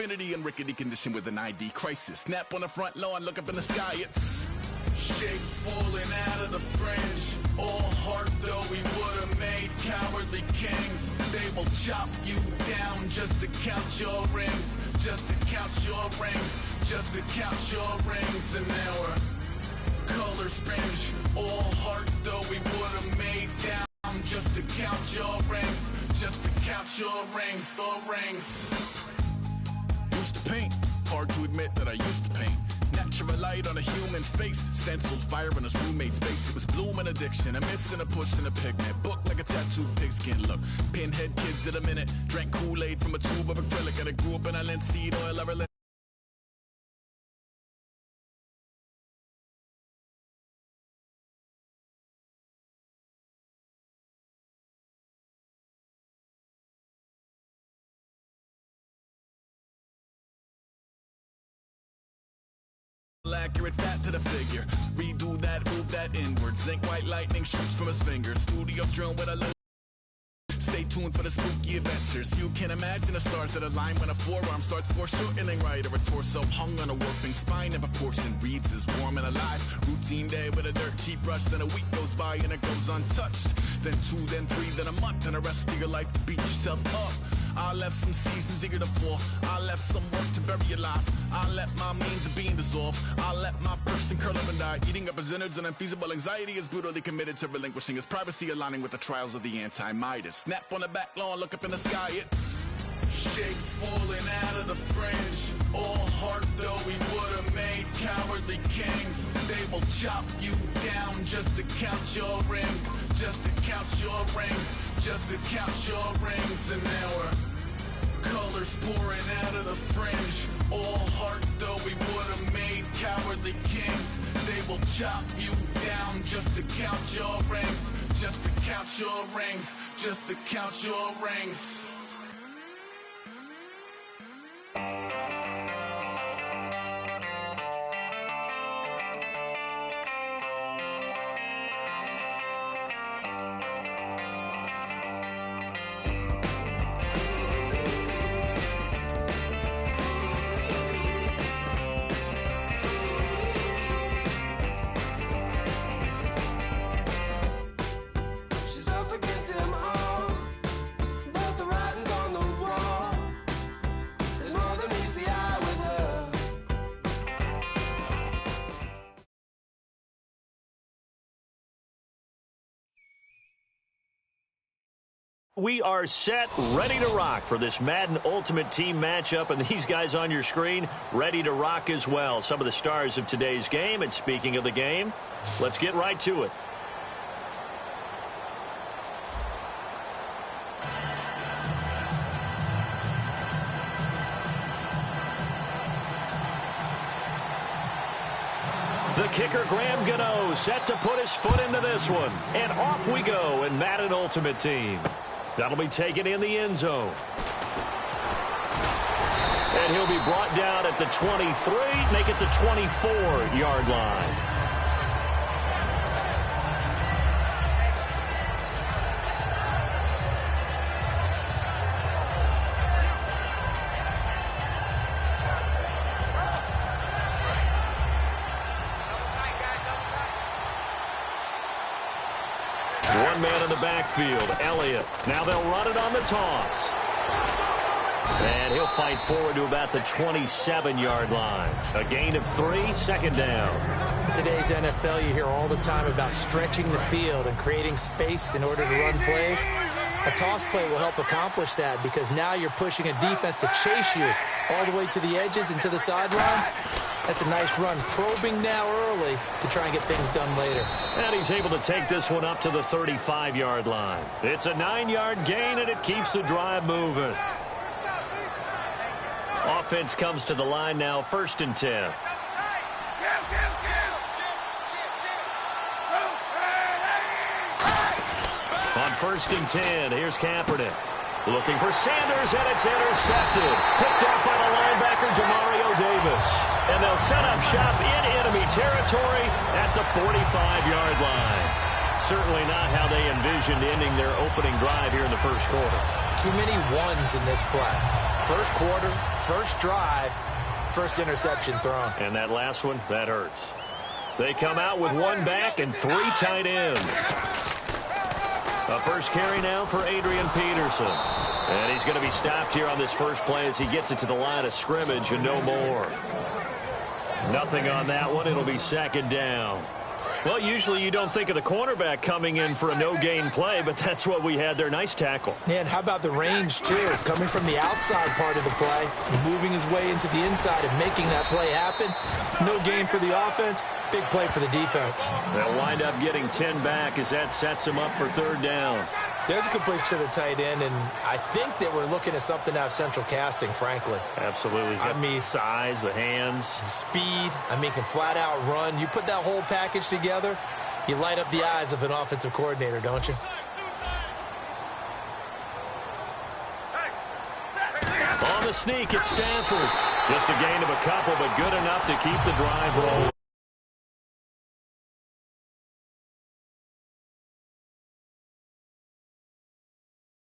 infinity in rickety condition with an ID crisis. Snap on the front lawn, look up in the sky, it's shapes falling out of the fringe. All heart though we would've made cowardly kings. They will chop you down just to count your rings. Just to count your rings. Just to count your rings. And now we're colors binge. All heart though we would've made down just to count your rings. Just to count your rings. Or rings. Used to paint. Hard to admit that I used to paint. Natural light on a human face. Stenciled fire in his roommate's face. It was bloom and addiction. A miss and a push and a pigment. Book like a tattooed pigskin look. Pinhead kids in a minute. Drank Kool-Aid from a tube of acrylic. And I grew up in a linseed oil ever. Accurate fat to the figure. Redo that, move that inward. Zinc white lightning shoots from his fingers. Studio strewn with a little. Stay tuned for the spooky adventures. You can imagine the stars that align when a forearm starts foreshortening right, or a torso hung on a warping spine in proportion. Reads as warm and alive. Routine day with a dirt cheap brush. Then a week goes by and it goes untouched. Then 2, then 3, then a month, and the rest of your life to beat yourself up. I left some seasons eager to fall. I left some work to bury your life. I let my means of being dissolve. I let my person curl up and die. Eating up his innards and unfeasible anxiety is brutally committed to relinquishing his privacy, aligning with the trials of the anti-Midas. Snap on the back lawn, look up in the sky, it's shapes falling out of the fringe. All heart though we would've made cowardly kings. They will chop you down just to count your rings. Just to count your rings. Just to count your rings. And now we're colors pouring out of the fringe. All heart though we would've made cowardly kings. They will chop you down just to count your rings. Just to count your rings. Just to count your rings. We are set, ready to rock for this Madden Ultimate Team matchup, and these guys on your screen ready to rock as well. Some of the stars of today's game, and speaking of the game, let's get right to it. The kicker, Graham Gano, set to put his foot into this one. And off we go in Madden Ultimate Team. That'll be taken in the end zone. And he'll be brought down at the 23, make it the 24-yard line. One man in the backfield, Elliott. Now they'll run it on the toss. And he'll fight forward to about the 27-yard line. A gain of 3, second down. In today's NFL, you hear all the time about stretching the field and creating space in order to run plays. A toss play will help accomplish that because now you're pushing a defense to chase you all the way to the edges and to the sideline. That's a nice run, probing now early to try and get things done later. And he's able to take this one up to the 35-yard line. It's a 9-yard gain, and it keeps the drive moving. Offense comes to the line now, 1st and 10. On 1st and 10, here's Kaepernick. Looking for Sanders, and it's intercepted. Picked up by the linebacker, Demario Davis. And they'll set up shop in enemy territory at the 45-yard line. Certainly not how they envisioned ending their opening drive here in the first quarter. Too many ones in this play. First quarter, first drive, first interception thrown. And that last one, that hurts. They come out with one back and 3 tight ends. A first carry now for Adrian Peterson. And he's going to be stopped here on this first play as he gets it to the line of scrimmage and no more. Nothing on that one. It'll be second down. Well, usually you don't think of the cornerback coming in for a no-gain play, but that's what we had there. Nice tackle. Yeah, and how about the range, too? Coming from the outside part of the play, moving his way into the inside and making that play happen. No gain for the offense, big play for the defense. They'll wind up getting 10 back as that sets them up for third down. There's a completion to the tight end, and I think that we're looking at something out of central casting, frankly. Absolutely. I mean, size, the hands. Speed, can flat out run. You put that whole package together, you light up the eyes of an offensive coordinator, don't you? On the sneak, it's Stanford. Just a gain of a couple, but good enough to keep the drive rolling.